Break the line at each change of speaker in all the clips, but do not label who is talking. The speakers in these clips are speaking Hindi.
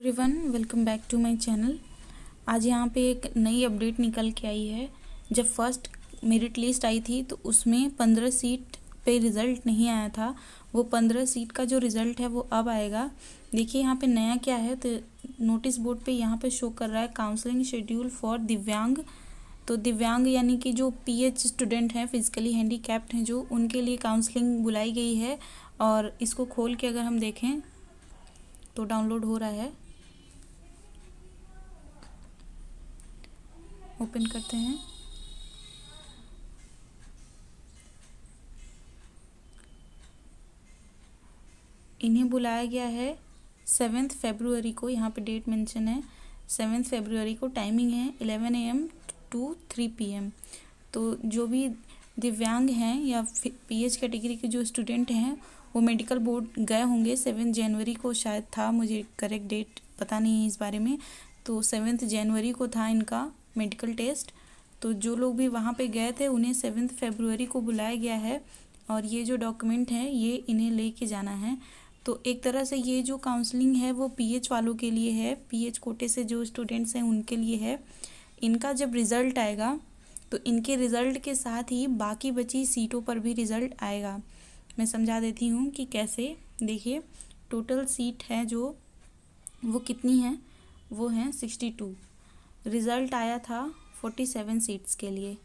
Everyone welcome back to my channel. आज यहाँ पे एक नई अपडेट निकल के आई है। जब फर्स्ट मेरिट लिस्ट आई थी तो उसमें 15 सीट पे रिज़ल्ट नहीं आया था। वो 15 सीट का जो रिज़ल्ट है वो अब आएगा। देखिए यहाँ पे नया क्या है, तो नोटिस बोर्ड पे यहाँ पे शो कर रहा है काउंसलिंग शेड्यूल फॉर दिव्यांग। तो दिव्यांग यानी कि जो पीएच स्टूडेंट हैं, फिजिकली हैंडीकैप्ड हैं, जो उनके लिए काउंसलिंग बुलाई गई है। और इसको खोल के अगर हम देखें तो डाउनलोड हो रहा है, ओपन करते हैं। इन्हें बुलाया गया है 7 फरवरी को। यहाँ पे डेट मेंशन है 7 फरवरी को। टाइमिंग है 11 AM to 3 PM। तो जो भी दिव्यांग हैं या पीएच कैटेगरी के जो स्टूडेंट हैं वो मेडिकल बोर्ड गए होंगे। 7 जनवरी को शायद था, मुझे करेक्ट डेट पता नहीं है इस बारे में। तो 7 जनवरी को था इनका मेडिकल टेस्ट। तो जो लोग भी वहाँ पे गए थे उन्हें 7 फरवरी को बुलाया गया है। और ये जो डॉक्यूमेंट है ये इन्हें लेके जाना है। तो एक तरह से ये जो काउंसलिंग है वो पीएच वालों के लिए है, पीएच कोटे से जो स्टूडेंट्स हैं उनके लिए है। इनका जब रिज़ल्ट आएगा तो इनके रिज़ल्ट के साथ ही बाकी बची सीटों पर भी रिज़ल्ट आएगा। मैं समझा देती हूँ कि कैसे। देखिए टोटल सीट है जो वो कितनी है, वो हैं 62। रिज़ल्ट आया था 47 सीट्स के लिए।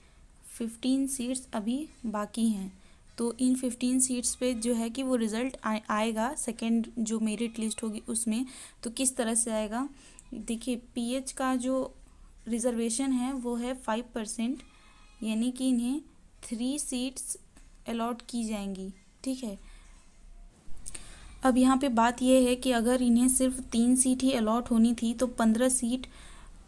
15 सीट्स अभी बाकी हैं। तो इन 15 सीट्स पे जो है कि वो रिज़ल्ट आएगा सेकेंड जो मेरिट लिस्ट होगी उसमें। तो किस तरह से आएगा, देखिए पीएच का जो रिज़र्वेशन है वो है 5%, यानी कि इन्हें 3 सीट्स अलॉट की जाएंगी। ठीक है। अब यहाँ पे बात यह है कि अगर इन्हें सिर्फ 3 सीट ही अलॉट होनी थी तो 15 सीट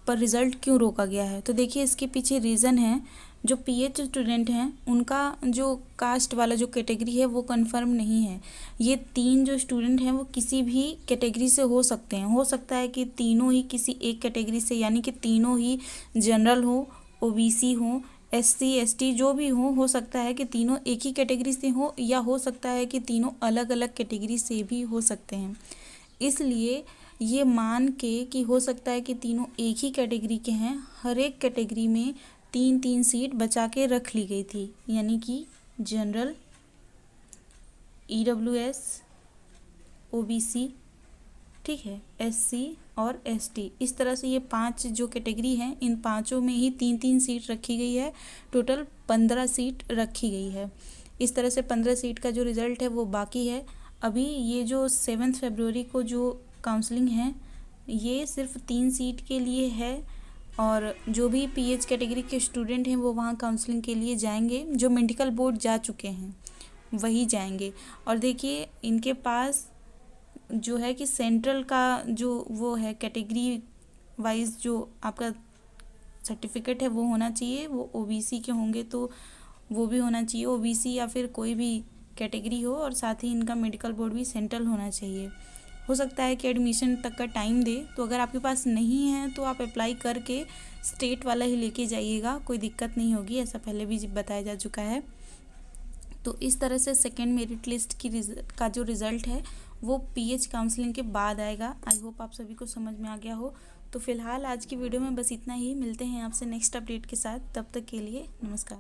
पर रिज़ल्ट क्यों रोका गया है। तो देखिए इसके पीछे रीज़न है, जो पीएच स्टूडेंट हैं उनका जो कास्ट वाला जो कैटेगरी है वो कंफर्म नहीं है। ये 3 जो स्टूडेंट हैं वो किसी भी कैटेगरी से हो सकते हैं। हो सकता है कि तीनों ही किसी एक कैटेगरी से, यानी कि तीनों ही जनरल हो, ओबीसी हो, एससी एसटी जो भी हो सकता है कि तीनों एक ही कैटेगरी से हो, या हो सकता है कि तीनों अलग अलग कैटेगरी से भी हो सकते हैं। इसलिए ये मान के कि हो सकता है कि तीनों एक ही कैटेगरी के हैं, हर एक कैटेगरी में 3-3 सीट बचा के रख ली गई थी, यानी कि जनरल, ईडब्ल्यूएस, ओबीसी, ठीक है, एससी और एसटी। इस तरह से ये 5 जो कैटेगरी हैं इन पांचों में ही 3-3 सीट रखी गई है। टोटल 15 सीट रखी गई है। इस तरह से 15 सीट का जो रिज़ल्ट है वो बाकी है। अभी ये जो 7 फरवरी को जो काउंसलिंग है ये सिर्फ 3 सीट के लिए है। और जो भी पीएच कैटेगरी के स्टूडेंट हैं वो वहाँ काउंसलिंग के लिए जाएंगे। जो मेडिकल बोर्ड जा चुके हैं वही जाएंगे। और देखिए इनके पास जो है कि सेंट्रल का जो वो है कैटेगरी वाइज जो आपका सर्टिफिकेट है वो होना चाहिए। वो ओबीसी के होंगे तो वो भी होना चाहिए, ओबीसी या फिर कोई भी कैटेगरी हो। और साथ ही इनका मेडिकल बोर्ड भी सेंट्रल होना चाहिए। हो सकता है कि एडमिशन तक का टाइम दे। तो अगर आपके पास नहीं है तो आप अप्लाई करके स्टेट वाला ही लेके जाइएगा, कोई दिक्कत नहीं होगी, ऐसा पहले भी बताया जा चुका है। तो इस तरह से सेकेंड मेरिट लिस्ट का जो रिज़ल्ट है वो पीएच काउंसलिंग के बाद आएगा। आई होप आप सभी को समझ में आ गया हो। तो फिलहाल आज की वीडियो में बस इतना ही। मिलते हैं आपसे नेक्स्ट अपडेट के साथ, तब तक के लिए नमस्कार।